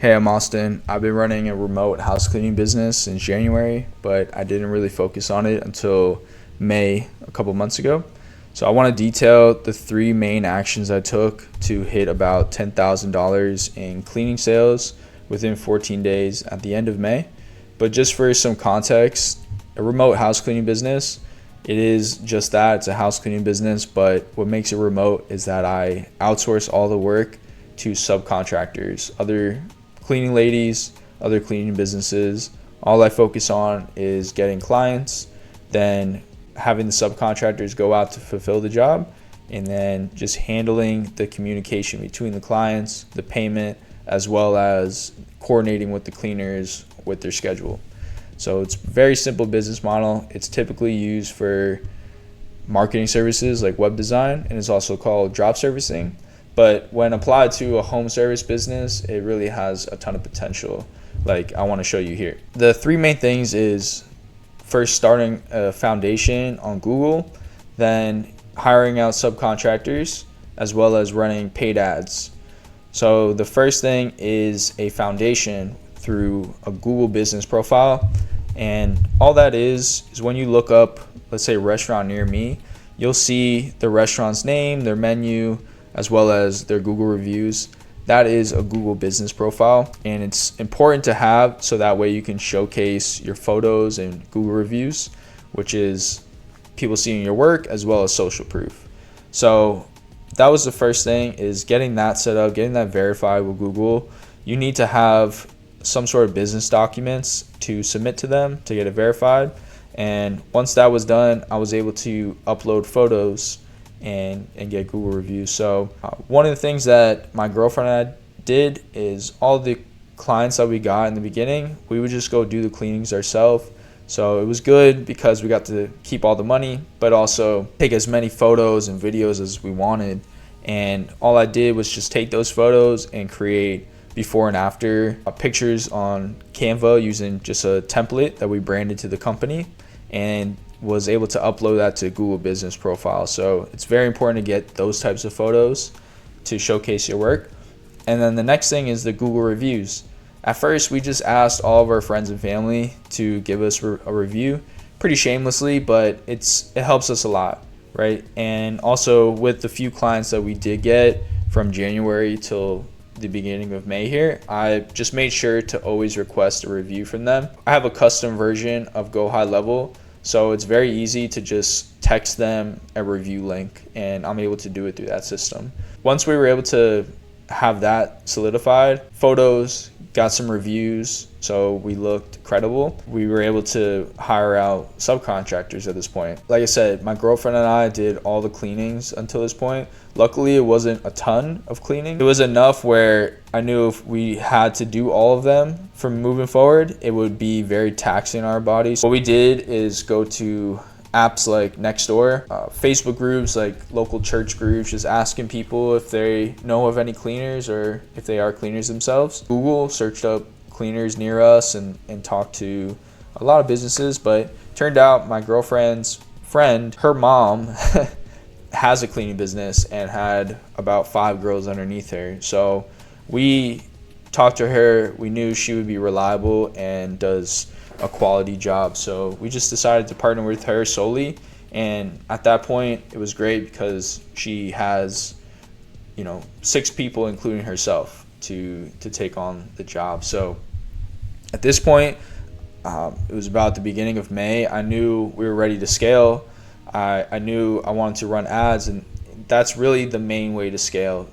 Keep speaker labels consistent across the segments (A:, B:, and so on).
A: Hey, I'm Austin. I've been running a remote house cleaning business since January, but I didn't really focus on it until May a couple months ago. So I want to detail the three main actions I took to hit about $10,000 in cleaning sales within 14 days at the end of May. But just for some context, a remote house cleaning business, it is just that. It's a house cleaning business, but what makes it remote is that I outsource all the work to subcontractors, other cleaning ladies, other cleaning businesses. All I focus on is getting clients, then having the subcontractors go out to fulfill the job, and then just handling the communication between the clients, the payment, as well as coordinating with the cleaners with their schedule. So it's a very simple business model. It's typically used for marketing services like web design, and it's also called drop servicing. But when applied to a home service business, it really has a ton of potential, like I want to show you here. The three main things is first starting a foundation on Google, then hiring out subcontractors, as well as running paid ads. So the first thing is a foundation through a Google business profile. And all that is when you look up, let's say, a restaurant near me, you'll see the restaurant's name, their menu, as well as their Google reviews. That is a Google business profile, and it's important to have so that way you can showcase your photos and Google reviews, which is people seeing your work as well as social proof. So that was the first thing, is getting that set up, getting that verified with Google. You need to have some sort of business documents to submit to them to get it verified. And once that was done, I was able to upload photos and get Google reviews. So one of the things that my girlfriend and I did is all the clients that we got in the beginning, we would just go do the cleanings ourselves. So it was good because we got to keep all the money, but also take as many photos and videos as we wanted. And all I did was just take those photos and create before and after pictures on Canva using just a template that we branded to the company, and was able to upload that to Google business profile. So it's very important to get those types of photos to showcase your work. And then the next thing is the Google reviews. At first, we just asked all of our friends and family to give us a review pretty shamelessly, but it helps us a lot, right? And also with the few clients that we did get from January till the beginning of May here, I just made sure to always request a review from them. I have a custom version of Go High Level, so it's very easy to just text them a review link, and I'm able to do it through that system. Once we were able to have that solidified, photos, got some reviews, so we looked credible, we were able to hire out subcontractors at this point. Like I said, my girlfriend and I did all the cleanings until this point. Luckily, it wasn't a ton of cleaning. It was enough where I knew if we had to do all of them from moving forward, it would be very taxing on our bodies. What we did is go to apps like Nextdoor, Facebook groups like local church groups, just asking people if they know of any cleaners or if they are cleaners themselves. Google searched up cleaners near us and talked to a lot of businesses, but turned out my girlfriend's friend, her mom has a cleaning business and had about 5 girls underneath her. So we talked to her, we knew she would be reliable and does a quality job. So we just decided to partner with her solely. And at that point, it was great because she has, 6 people, including herself, to take on the job. So at this point, it was about the beginning of May. I knew we were ready to scale. I knew I wanted to run ads, and that's really the main way to scale.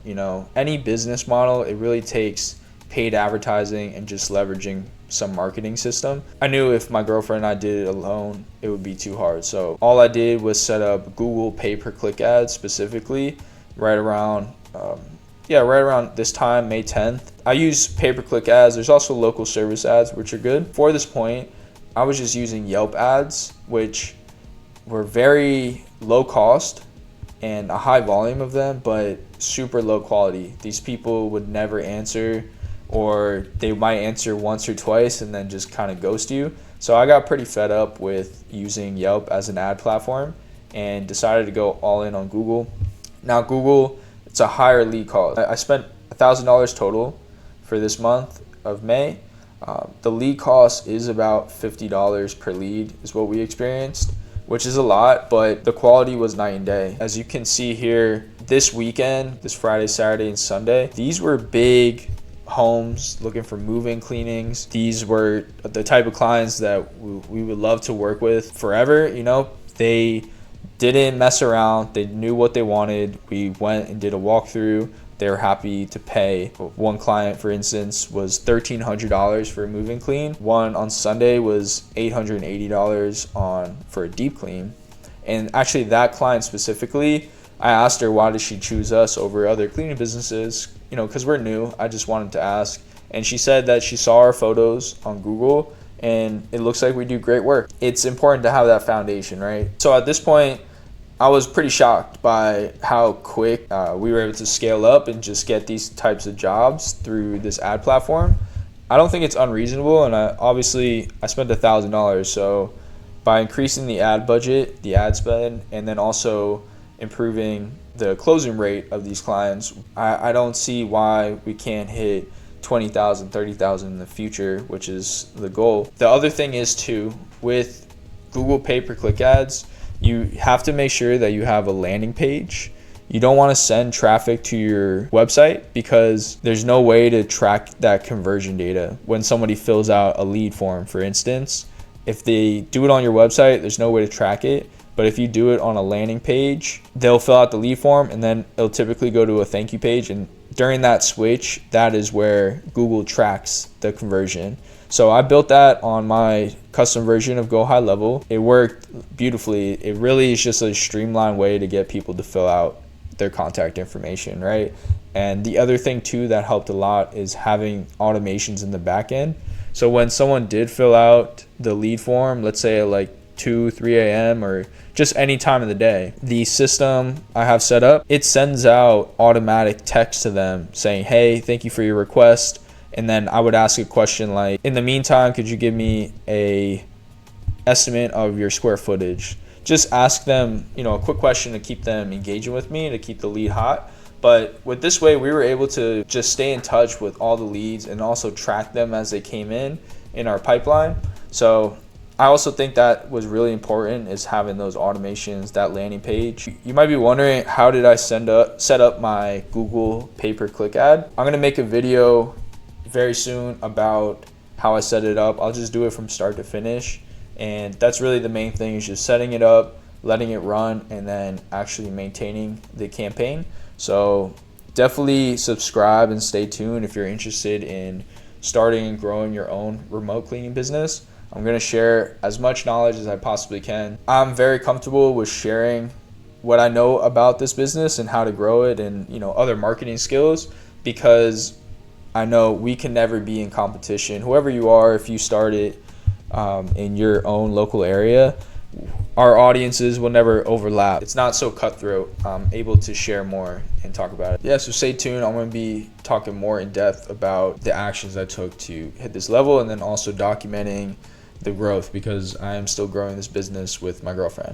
A: Any business model, it really takes paid advertising and just leveraging some marketing system. I knew if my girlfriend and I did it alone, it would be too hard. So all I did was set up Google pay-per-click ads specifically right around this time, May 10th. I use pay-per-click ads. There's also local service ads, which are good. For this point, I was just using Yelp ads, which were very low cost and a high volume of them, but super low quality. These people would never answer, or they might answer once or twice and then just kind of ghost you. So I got pretty fed up with using Yelp as an ad platform and decided to go all in on Google. Now Google, it's a higher lead cost. I spent $1,000 total for this month. of May. The lead cost is about $50 per lead is what we experienced, which is a lot, but the quality was night and day. As you can see here, this weekend, this Friday, Saturday, and Sunday, these were big homes looking for move-in cleanings. These were the type of clients that we would love to work with forever. They didn't mess around. They knew what they wanted. We went and did a walkthrough. They were happy to pay. One client, for instance, was $1,300 for a move-in clean. One on Sunday was $880 for a deep clean. And actually that client specifically, I asked her why did she choose us over other cleaning businesses, because we're new. I just wanted to ask. And she said that she saw our photos on Google and it looks like we do great work. It's important to have that foundation, right? So at this point, I was pretty shocked by how quick we were able to scale up and just get these types of jobs through this ad platform. I don't think it's unreasonable, and I spent $1,000. So by increasing the ad budget, the ad spend, and then also improving the closing rate of these clients, I don't see why we can't hit 20,000, 30,000 in the future, which is the goal. The other thing is too, with Google pay-per-click ads, you have to make sure that you have a landing page. You don't want to send traffic to your website because there's no way to track that conversion data. When somebody fills out a lead form, for instance, if they do it on your website, there's no way to track it. But if you do it on a landing page, they'll fill out the lead form and then it'll typically go to a thank you page. And during that switch, that is where Google tracks the conversion. So I built that on my custom version of Go High Level. It worked beautifully. It really is just a streamlined way to get people to fill out their contact information, right? And the other thing too that helped a lot is having automations in the back end. So when someone did fill out the lead form, let's say at like 2, 3 a.m. or just any time of the day, the system I have set up, it sends out automatic text to them saying, hey, thank you for your request. And then I would ask a question like, in the meantime, could you give me a estimate of your square footage? Just ask them, a quick question to keep them engaging with me, to keep the lead hot. But with this way, we were able to just stay in touch with all the leads and also track them as they came in our pipeline. So I also think that was really important, is having those automations, that landing page. You might be wondering, how did I set up my Google pay-per-click ad? I'm gonna make a video very soon about how I set it up. I'll just do it from start to finish. And that's really the main thing, is just setting it up, letting it run, and then actually maintaining the campaign. So definitely subscribe and stay tuned if you're interested in starting and growing your own remote cleaning business. I'm going to share as much knowledge as I possibly can. I'm very comfortable with sharing what I know about this business and how to grow it, and other marketing skills, because I know we can never be in competition. Whoever you are, if you start it in your own local area, our audiences will never overlap. It's not so cutthroat. I'm able to share more and talk about it. Yeah, so stay tuned. I'm going to be talking more in depth about the actions I took to hit this level, and then also documenting the growth, because I am still growing this business with my girlfriend.